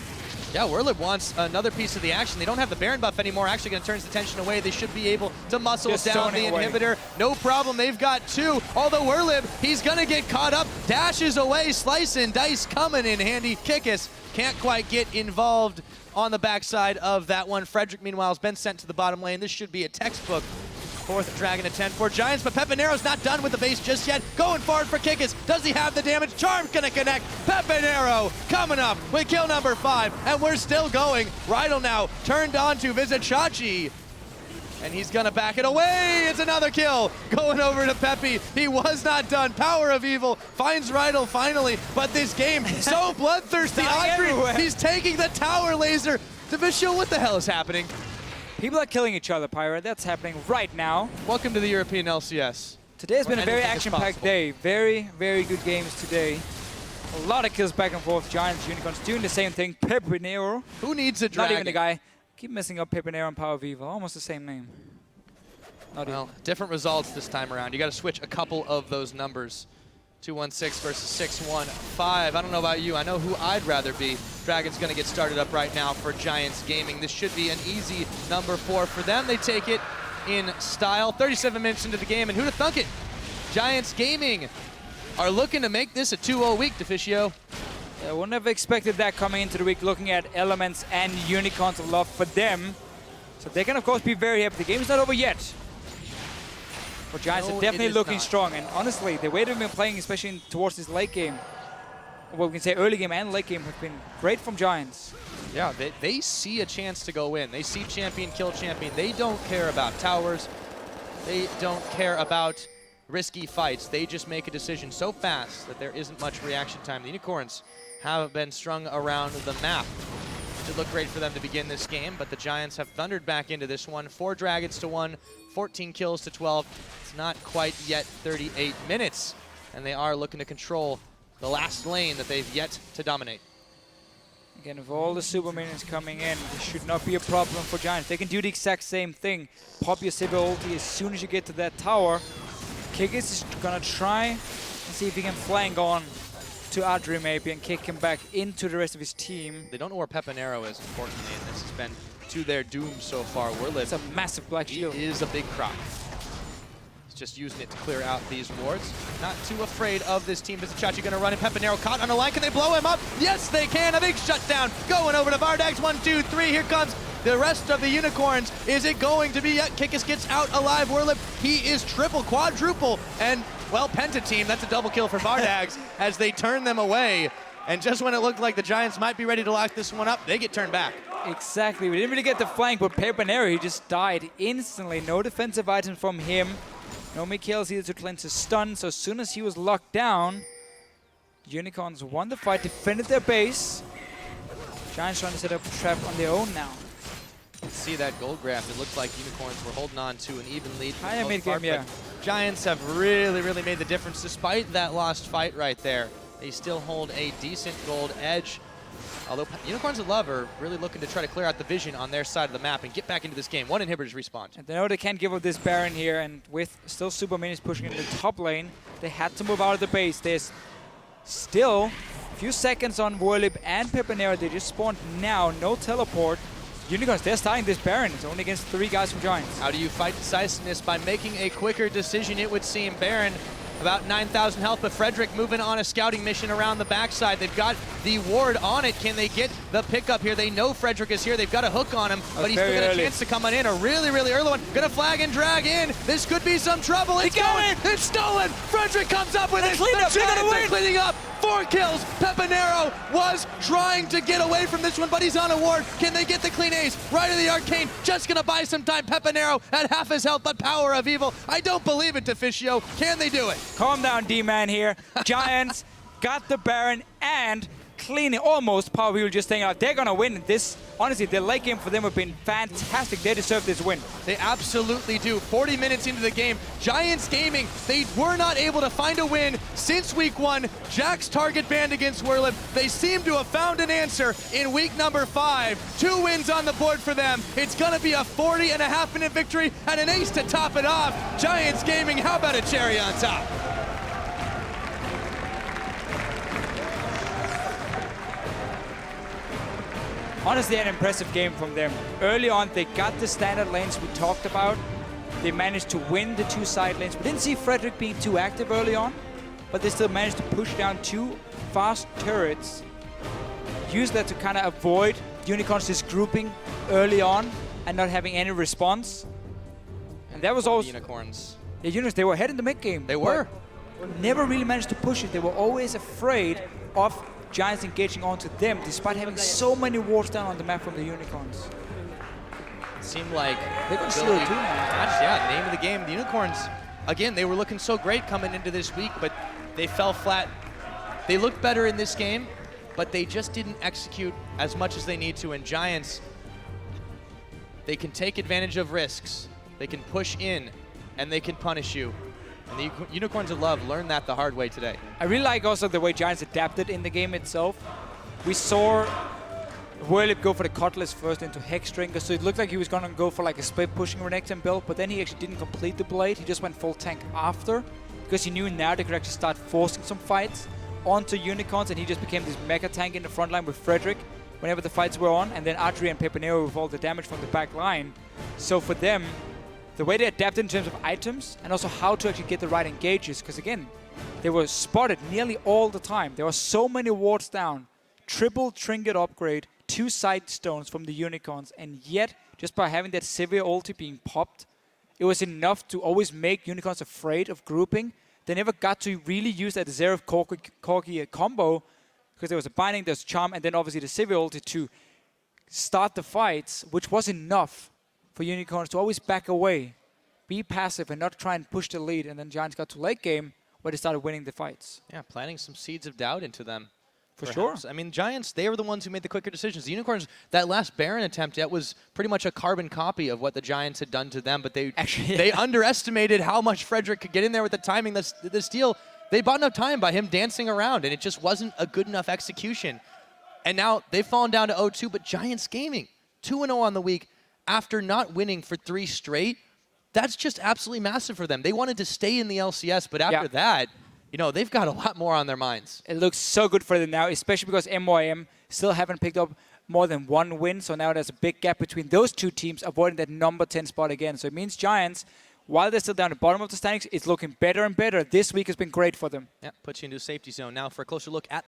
Yeah, Werlyb wants another piece of the action. They don't have the Baron buff anymore. Actually going to turn his attention away. They should be able to muscle Just down the inhibitor. No problem. They've got 2. Although Werlyb, he's going to get caught up. Dashes away. Slice and dice coming in handy. Kikis can't quite get involved on the backside of that one. Frederick, meanwhile, has been sent to the bottom lane. This should be a textbook 4th Dragon to 10 for Giants, but Pepinero's not done with the base just yet. Going forward for Kikis. Does he have the damage? Charm's gonna connect. Pepinero coming up with kill number 5, and we're still going. Rydle now turned on to Vizicsacsi, and he's gonna back it away. It's another kill going over to Pepi. He was not done. PowerOfEvil finds Rydle finally, but this game so bloodthirsty. Adryh, he's taking the tower laser. Deficio, what the hell is happening? People are killing each other, Pyra. That's happening right now. Welcome to the European LCS. Today has been a very action-packed day. Very, very good games today. A lot of kills back and forth. Giants, Unicorns doing the same thing. Pepinero. Who needs a dragon? Not even the guy. Keep messing up Pepinero and PowerOfEvil. Almost the same name. Not well, different results this time around. You got to switch a couple of those numbers. 2-1-6 versus 6-1-5. I don't know about you. I know who I'd rather be. Dragon's going to get started up right now for Giants Gaming. This should be an easy number 4 for them. They take it in style. 37 minutes into the game, and who'd have thunk it? Giants Gaming are looking to make this a 2-0 week, Deficio. I wouldn't have expected that coming into the week, looking at Elements and Unicorns of love for them. So they can, of course, be very happy. The game's not over yet. For Giants, No, are definitely looking not. strong. And honestly, the way they've been playing, especially towards this late game, well, we can say early game and late game, have been great from Giants. Yeah, they see a chance to go in. They see champion, kill champion. They don't care about towers. They don't care about risky fights. They just make a decision so fast that there isn't much reaction time. The Unicorns have been strung around the map. It looked great for them to begin this game, but the Giants have thundered back into this one. 4 Dragons to 1, 14 kills to 12. It's not quite yet 38 minutes, and they are looking to control the last lane that they've yet to dominate. Again, with all the super minions coming in, this should not be a problem for Giants. They can do the exact same thing. Pop your Sivir ulti as soon as you get to that tower. Kikis is gonna try and see if he can flank on to Adryh maybe and kick him back into the rest of his team. They don't know where Pepinero is, unfortunately, and this has been to their doom so far. Werlyb, It's a massive black shield. he is a big croc. just using it to clear out these wards. Not too afraid of this team. Vizicsacsi gonna run in. Pepinero caught on a line. Can they blow him up? Yes, they can. A big shutdown going over to Vardags. 1, 2, 3. Here comes the rest of the unicorns. Is it going to be yet? Kikis gets out alive. Werlyb, he is triple, quadruple, and well, Penta team, that's a double kill for Vardags as they turn them away. And just when it looked like the Giants might be ready to lock this one up, they get turned back. Exactly. We didn't really get the flank, but Pepinero, he just died instantly. No defensive items from him. No Mikhail's either to cleanse his stun. So as soon as he was locked down, Unicorns won the fight, defended their base. Giants trying to set up a trap on their own now. See that gold graph. It looked like Unicorns were holding on to an even lead. Higher mid-game, yeah. Giants have really, really made the difference despite that lost fight right there. They still hold a decent gold edge. Although Unicorns of Love are really looking to try to clear out the vision on their side of the map and get back into this game. One inhibitor's respawned. And they know they can't give up this Baron here, and with still super minis pushing into the top lane, they had to move out of the base. There's still a few seconds on Werlyb and Pepinero. They just spawned now, no teleport. Unicorns, they're starting this Baron. It's only against 3 guys from Giants. How do you fight decisiveness? By making a quicker decision, it would seem. Baron, about 9,000 health, but Frederick moving on a scouting mission around the backside. They've got the ward on it. Can they get the pickup here? They know Frederick is here. They've got a hook on him, but he's still got a chance to come on in. A really, really early one. Gonna flag and drag in. This could be some trouble. It's going. It's stolen. Frederick comes up with it. The Giants are cleaning up. 4 kills. Pepinero was trying to get away from this one, but he's on a ward. Can they get the clean ace? Right of the arcane. Just gonna buy some time. Pepinero at half his health, but PowerOfEvil. I don't believe it, Deficio. Can they do it? Calm down, D-Man here. Giants got the Baron and cleaning almost PowerOfEvil just staying out. They're gonna win this. Honestly, the late game for them have been fantastic. They deserve this win. They absolutely do. 40 minutes into the game, Giants Gaming, they were not able to find a win since week 1. Jack's target banned against Werlyb. They seem to have found an answer in week number 5. 2 wins on the board for them. It's gonna be a 40.5-minute victory and an ace to top it off. Giants Gaming, how about a cherry on top? Honestly, an impressive game from them. Early on, they got the standard lanes we talked about. They managed to win the 2 side lanes. We didn't see Frederick being too active early on, but they still managed to push down 2 fast turrets. Use that to kind of avoid Unicorns just grouping early on and not having any response. And that was always... Unicorns. Yeah, Unicorns, they were ahead in the mid game. They were. Never really managed to push it. They were always afraid of Giants engaging onto them, despite having so many wards down on the map from the Unicorns. Seemed like they're going to slow too, man. Yeah, name of the game. The Unicorns, again, they were looking so great coming into this week, but they fell flat. They looked better in this game, but they just didn't execute as much as they need to. And Giants, they can take advantage of risks. They can push in, and they can punish you. And the Unicorns of Love learned that the hard way today. I really like also the way Giants adapted in the game itself. We saw Werlyb go for the Cutlass first into Hexdrinker, so it looked like he was going to go for like a split pushing Renekton build, but then he actually didn't complete the blade. He just went full tank after, because he knew now they could actually start forcing some fights onto Unicorns, and he just became this mega tank in the front line with Frederick whenever the fights were on, and then Adryh and Pepinero with all the damage from the back line. So for them, the way they adapted in terms of items and also how to actually get the right engages, because again, they were spotted nearly all the time. There were so many wards down, triple trinket upgrade, 2 side stones from the Unicorns, and yet, just by having that Sivir ulti being popped, it was enough to always make Unicorns afraid of grouping. They never got to really use that Xerath Corki combo, because there was a binding, there's charm, and then obviously the Sivir ulti to start the fights, which was enough for Unicorns to always back away, be passive, and not try and push the lead. And then Giants got to late game, where they started winning the fights. Yeah, planting some seeds of doubt into them. For sure. I mean, Giants, they were the ones who made the quicker decisions. The Unicorns, that last Baron attempt, that was pretty much a carbon copy of what the Giants had done to them, but they they underestimated how much Frederick could get in there with the timing. The steal, they bought enough time by him dancing around, and it just wasn't a good enough execution. And now they've fallen down to 0-2, but Giants Gaming, 2-0 on the week, after not winning for 3 straight. That's just absolutely massive for them. They wanted to stay in the LCS, but after that, you know, they've got a lot more on their minds. It looks so good for them now, especially because MYM still haven't picked up more than 1 win. So now there's a big gap between those 2 teams, avoiding that number 10 spot again. So it means Giants, while they're still down at the bottom of the standings, it's looking better and better. This week has been great for them. Yeah, puts you into a safety zone. Now for a closer look at